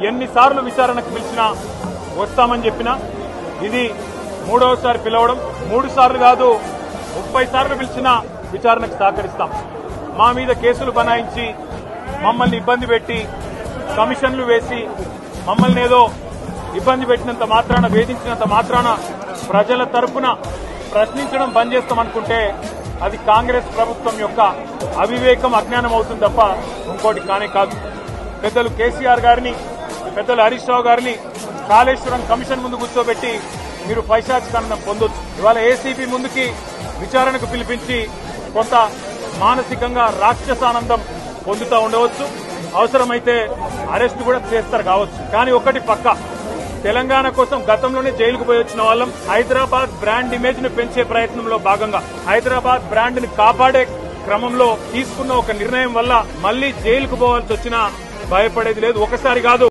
ఎన్నిసార్లు విచారణకు పిలిచినా వస్తామని చెప్పినా ఇది మూడవసారి పిలవడం, 3 సార్లు కాదు 30 సార్లు పిలిచినా విచారణకు సహకరిస్తాం. మా మీద కేసులు బనాయించి మమ్మల్ని ఇబ్బంది పెట్టి కమిషన్లు వేసి మమ్మల్ని ఏదో ఇబ్బంది పెట్టినంత మాత్రాన, వేధించినంత మాత్రాన ప్రజల తరపున ప్రశ్నించడం బంద్ చేస్తామనుకుంటే అది కాంగ్రెస్ ప్రభుత్వం యొక్క అవివేకం, అజ్ఞానం అవుతుంది తప్ప ఇంకోటి కానే కాదు. పెద్దలు కేసీఆర్ గారిని, పెద్దలు హరీష్ రావు గారిని కాళేశ్వరం కమిషన్ ముందు కూర్చోబెట్టి మీరు పైశాచికానందం పొందొచ్చు. ఇవాళ ఏసీబీ ముందుకి విచారణకు పిలిపించి కొంత మానసికంగా రాక్షసానందం పొందుతూ ఉండవచ్చు. అవసరమైతే అరెస్టు కూడా చేస్తారు కావచ్చు. కానీ ఒకటి పక్కా, తెలంగాణ కోసం గతంలోనే జైలుకు పోయి వచ్చిన వాళ్ళం. హైదరాబాద్ బ్రాండ్ ఇమేజ్ ను పెంచే ప్రయత్నంలో భాగంగా హైదరాబాద్ బ్రాండ్ ని కాపాడే క్రమంలో తీసుకున్న ఒక నిర్ణయం వల్ల మళ్లీ జైలుకు పోవాల్సి వచ్చినా భయపడేది లేదు. ఒకసారి కాదు